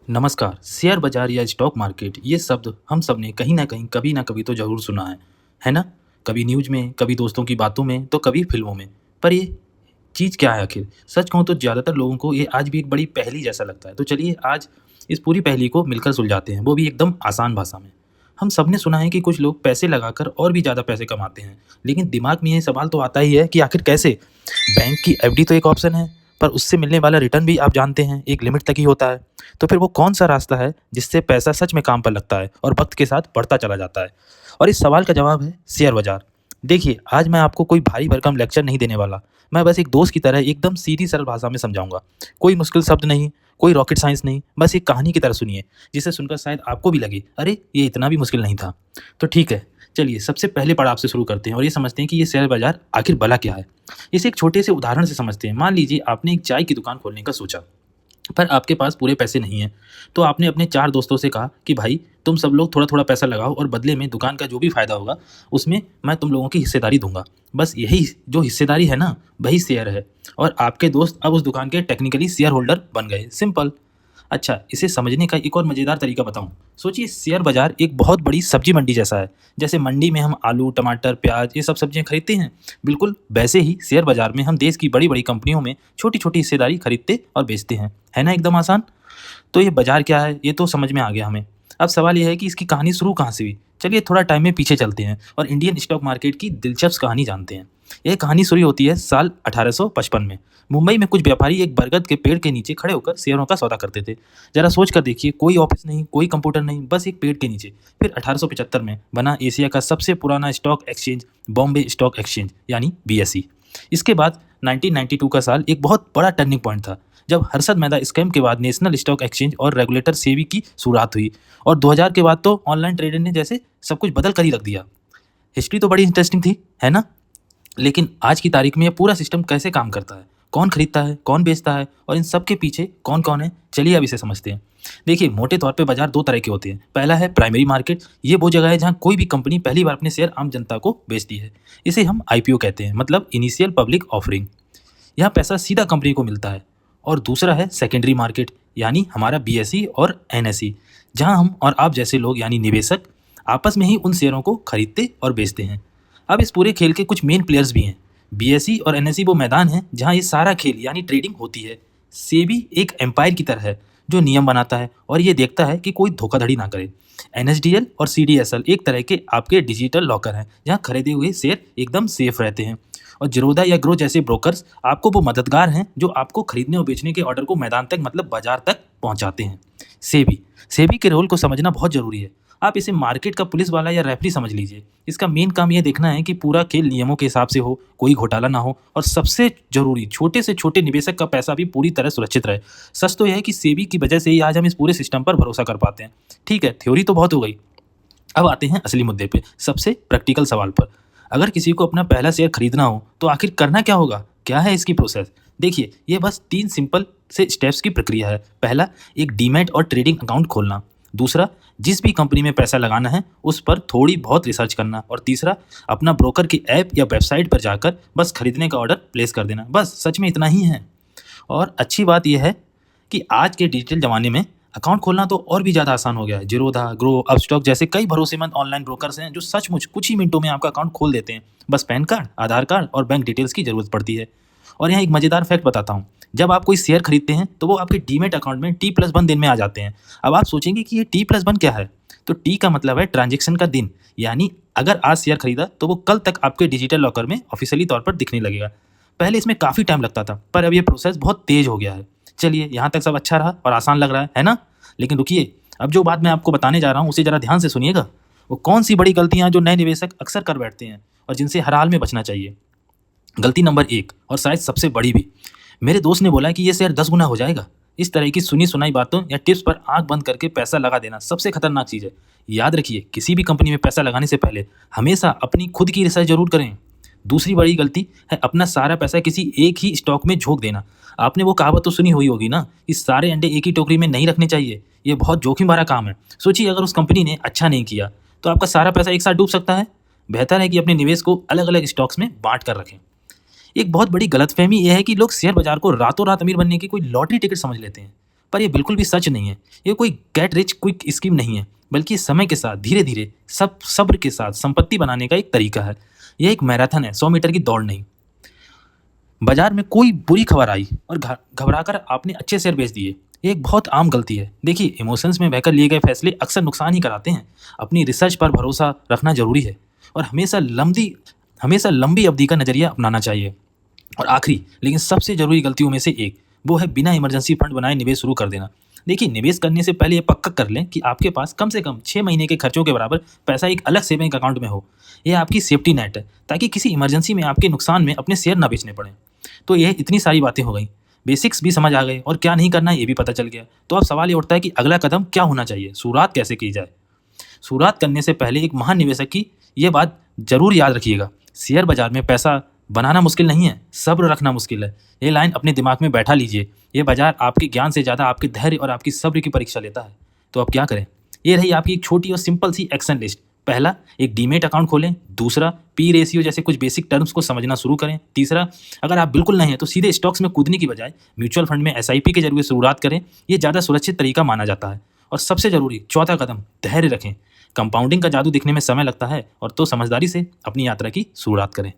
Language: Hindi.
नमस्कार। शेयर बाजार या स्टॉक मार्केट ये शब्द हम सब ने कहीं ना कहीं कभी ना कभी तो ज़रूर सुना है ना? कभी न्यूज़ में, कभी दोस्तों की बातों में, तो कभी फिल्मों में। पर ये चीज़ क्या है आखिर? सच कहूँ तो ज़्यादातर लोगों को ये आज भी एक बड़ी पहेली जैसा लगता है। तो चलिए आज इस पूरी पहेली को मिलकर सुलझाते हैं, वो भी एकदम आसान भाषा में। हम सब ने सुना है कि कुछ लोग पैसे लगाकर और भी ज़्यादा पैसे कमाते हैं, लेकिन दिमाग में ये सवाल तो आता ही है कि आखिर कैसे? बैंक की एफडी तो एक ऑप्शन है, पर उससे मिलने वाला रिटर्न भी आप जानते हैं एक लिमिट तक ही होता है। तो फिर वो कौन-सा रास्ता है जिससे पैसा सच में काम पर लगता है और वक़्त के साथ बढ़ता चला जाता है? और इस सवाल का जवाब है शेयर बाज़ार। देखिए, आज मैं आपको कोई भारी भरकम लेक्चर नहीं देने वाला। मैं बस एक दोस्त की तरह एकदम सीधी सरल भाषा में समझाऊँगा। कोई मुश्किल शब्द नहीं, कोई रॉकेट साइंस नहीं, बस एक कहानी की तरह सुनिए, जिसे सुनकर शायद आपको भी लगे, अरे! ये इतना भी मुश्किल नहीं था। तो ठीक है, चलिए सबसे पहले पड़ाव से शुरू करते हैं और ये समझते हैं कि ये शेयर बाज़ार आखिर भला क्या है? इसे एक छोटे से उदाहरण से समझते हैं। मान लीजिए आपने एक चाय की दुकान खोलने का सोचा, पर आपके पास पूरे पैसे नहीं हैं। तो आपने अपने 4 दोस्तों से कहा कि भाई तुम सब लोग थोड़ा-थोड़ा पैसा लगाओ और बदले में दुकान का जो भी फ़ायदा होगा, उसमें मैं तुम लोगों की हिस्सेदारी दूँगा। बस यही जो हिस्सेदारी है ना, वही शेयर है और आपके दोस्त अब उस दुकान के टेक्निकली शेयर होल्डर बन गए, सिंपल। अच्छा, इसे समझने का एक और मज़ेदार तरीका बताऊँ। सोचिए शेयर बाज़ार एक बहुत बड़ी सब्ज़ी मंडी जैसा है। जैसे मंडी में हम आलू, टमाटर, प्याज़ ये सब सब्जियाँ खरीदते हैं, बिल्कुल वैसे ही शेयर बाज़ार में हम देश की बड़ी-बड़ी कंपनियों में छोटी-छोटी हिस्सेदारी खरीदते और बेचते हैं। है ना एकदम आसान? तो ये बाज़ार क्या है, ये तो समझ में आ गया हमें। अब सवाल ये है कि इसकी कहानी शुरू कहाँ से हुई? चलिए थोड़ा टाइम में पीछे चलते हैं और इंडियन स्टॉक मार्केट की दिलचस्प कहानी जानते हैं। यह कहानी शुरू होती है साल 1855 में। मुंबई में कुछ व्यापारी एक बरगद के पेड़ के नीचे खड़े होकर शेयरों का सौदा करते थे। ज़रा सोच कर देखिए, कोई ऑफिस नहीं, कोई कंप्यूटर नहीं, बस एक पेड़ के नीचे। फिर 1875 में बना एशिया का सबसे पुराना stock exchange, Bombay stock exchange यानी बीएसई। इसके बाद 1992 का साल एक बहुत बड़ा टर्निंग पॉइंट था, जब हर्षद मेहता स्कैम के बाद नेशनल स्टॉक एक्सचेंज और रेगुलेटर सेबी की शुरुआत हुई। और 2000 के बाद तो ऑनलाइन ट्रेडिंग ने जैसे सब कुछ बदल कर ही रख दिया। हिस्ट्री तो बड़ी इंटरेस्टिंग थी, है ना? लेकिन आज की तारीख में ये पूरा सिस्टम कैसे काम करता है, कौन खरीदता है, कौन बेचता है और इन सब के पीछे कौन कौन है, चलिए अब इसे समझते हैं। देखिए, मोटे तौर पे बाजार दो तरह के होते हैं। पहला है प्राइमरी मार्केट। ये वो जगह है जहाँ कोई भी कंपनी पहली बार अपने शेयर आम जनता को बेचती है। इसे हम आईपीओ कहते हैं, मतलब इनिशियल पब्लिक ऑफरिंग। यहाँ पैसा सीधा कंपनी को मिलता है। और दूसरा है सेकेंडरी मार्केट, यानी हमारा बीएसई और एनएसई, जहाँ हम और आप जैसे लोग यानी निवेशक आपस में ही उन शेयरों को खरीदते और बेचते हैं। अब इस पूरे खेल के कुछ मेन प्लेयर्स भी हैं। बीएसई और एनएसई वो मैदान है जहाँ ये सारा खेल यानी ट्रेडिंग होती है। सेबी एक एम्पायर की तरह है जो नियम बनाता है और ये देखता है कि कोई धोखाधड़ी ना करे। एनएसडीएल और सीडीएसएल एक तरह के आपके डिजिटल लॉकर हैं जहाँ खरीदे हुए शेयर एकदम सेफ रहते हैं। और जिरोदा या ग्रो जैसे ब्रोकर्स आपको वो मददगार हैं जो आपको खरीदने और बेचने के ऑर्डर को मैदान तक मतलब बाजार तक पहुंचाते हैं। सेबी सेबी के रोल को समझना बहुत जरूरी है। आप इसे मार्केट का पुलिस वाला या रेफरी समझ लीजिए। इसका मेन काम यह देखना है कि पूरा खेल नियमों के हिसाब से हो, कोई घोटाला ना हो और सबसे जरूरी छोटे से छोटे निवेशक का पैसा भी पूरी तरह सुरक्षित रहे। सच तो यह है कि सेबी की वजह से ही आज हम इस पूरे सिस्टम पर भरोसा कर पाते हैं। ठीक है, थ्योरी तो बहुत हो गई। अब आते हैं असली मुद्दे पे, सबसे प्रैक्टिकल सवाल पर। अगर किसी को अपना पहला शेयर खरीदना हो तो आखिर करना क्या होगा, क्या है इसकी प्रोसेस? देखिए, ये बस 3 सिंपल से स्टेप्स की प्रक्रिया है। पहला, एक डीमैट और ट्रेडिंग अकाउंट खोलना। दूसरा, जिस भी कंपनी में पैसा लगाना है उस पर थोड़ी बहुत रिसर्च करना। और तीसरा, अपना ब्रोकर की ऐप या वेबसाइट पर जाकर बस खरीदने का ऑर्डर प्लेस कर देना। बस सच में इतना ही है। और अच्छी बात यह है कि आज के डिजिटल ज़माने में अकाउंट खोलना तो और भी ज़्यादा आसान हो गया है। जीरोधा, ग्रो, अपस्टॉक जैसे कई भरोसेमंद ऑनलाइन ब्रोकर्स हैं जो सचमुच कुछ ही मिनटों में आपका अकाउंट खोल देते हैं। बस पैन कार्ड, आधार कार्ड और बैंक डिटेल्स की ज़रूरत पड़ती है। और यहाँ एक मज़ेदार फैक्ट बताता हूँ। जब आप कोई शेयर खरीदते हैं तो वो आपके डीमेट अकाउंट में T+1 दिन में आ जाते हैं। अब आप सोचेंगे कि ये T+1 क्या है? तो टी का मतलब है ट्रांजेक्शन का दिन, यानी अगर आज शेयर खरीदा तो वो कल तक आपके डिजिटल लॉकर में ऑफिशियली तौर पर दिखने लगेगा। पहले इसमें काफ़ी टाइम लगता था, पर अब ये प्रोसेस बहुत तेज हो गया है। चलिए, यहाँ तक सब अच्छा रहा और आसान लग रहा है ना? लेकिन रुकिए, अब जो बात मैं आपको बताने जा रहा हूँ उसे ज़रा ध्यान से सुनिएगा। वो कौन सी बड़ी गलतियाँ जो नए निवेशक अक्सर कर बैठते हैं और जिनसे हर हाल में बचना चाहिए। गलती नंबर 1 और शायद सबसे बड़ी भी, मेरे दोस्त ने बोला कि ये शेयर 10 गुना हो जाएगा। इस तरह की सुनी सुनाई बातों या टिप्स पर आंख बंद करके पैसा लगा देना सबसे खतरनाक चीज़ है। याद रखिए, किसी भी कंपनी में पैसा लगाने से पहले हमेशा अपनी खुद की रिसर्च जरूर करें। दूसरी बड़ी गलती है अपना सारा पैसा किसी एक ही स्टॉक में झोंक देना। आपने वो कहावत तो सुनी हुई होगी ना कि सारे अंडे एक ही टोकरी में नहीं रखने चाहिए। ये बहुत जोखिम भरा काम है। सोचिए, अगर उस कंपनी ने अच्छा नहीं किया तो आपका सारा पैसा एक साथ डूब सकता है। बेहतर है कि अपने निवेश को अलग अलग स्टॉक्स में बांट कर रखें। एक बहुत बड़ी गलतफहमी यह है कि लोग शेयर बाजार को रातों रात अमीर बनने की कोई लॉटरी टिकट समझ लेते हैं, पर ये बिल्कुल भी सच नहीं है। ये कोई गेट रिच क्विक स्कीम नहीं है, बल्कि समय के साथ धीरे-धीरे सब्र के साथ संपत्ति बनाने का एक तरीका है। यह एक मैराथन है, 100 मीटर की दौड़ नहीं। बाजार में कोई बुरी खबर आई और घबराकर आपने अच्छे शेयर बेच दिए, ये एक बहुत आम गलती है। देखिए, इमोशंस में बहकर लिए गए फैसले अक्सर नुकसान ही कराते हैं। अपनी रिसर्च पर भरोसा रखना जरूरी है और हमेशा लंबी अवधि का नजरिया अपनाना चाहिए। और आखिरी लेकिन सबसे जरूरी गलतियों में से एक, वो है बिना इमरजेंसी फंड बनाए निवेश शुरू कर देना। देखिए, निवेश करने से पहले ये पक्का कर लें कि आपके पास कम से कम 6 महीने के खर्चों के बराबर पैसा एक अलग सेविंग अकाउंट में हो। यह आपकी सेफ्टी नेट है, ताकि किसी इमरजेंसी में आपके नुकसान में अपने शेयर ना बेचने पड़े। तो यह इतनी सारी बातें हो गई, बेसिक्स भी समझ आ गए और क्या नहीं करना ये भी पता चल गया। तो अब सवाल ये उठता है कि अगला कदम क्या होना चाहिए, शुरुआत कैसे की जाए। शुरुआत करने से पहले एक महान निवेशक की यह बात जरूर याद रखिएगा, शेयर बाजार में पैसा बनाना मुश्किल नहीं है, सब्र रखना मुश्किल है। ये लाइन अपने दिमाग में बैठा लीजिए। ये बाजार आपके ज्ञान से ज़्यादा आपके धैर्य और आपकी सब्र की परीक्षा लेता है। तो अब क्या करें? ये रही आपकी एक छोटी और सिंपल सी एक्शन लिस्ट। पहला, एक डीमेट अकाउंट खोलें। दूसरा, पी रेशियो जैसे कुछ बेसिक टर्म्स को समझना शुरू करें। तीसरा, अगर आप बिल्कुल नहीं हैं तो सीधे स्टॉक्स में कूदने की बजाय म्यूचुअल फंड में एसआईपी के जरिए शुरुआत करें। ये ज़्यादा सुरक्षित तरीका माना जाता है। और सबसे जरूरी चौथा कदम, धैर्य रखें। कंपाउंडिंग का जादू दिखने में समय लगता है, और तो समझदारी से अपनी यात्रा की शुरुआत करें।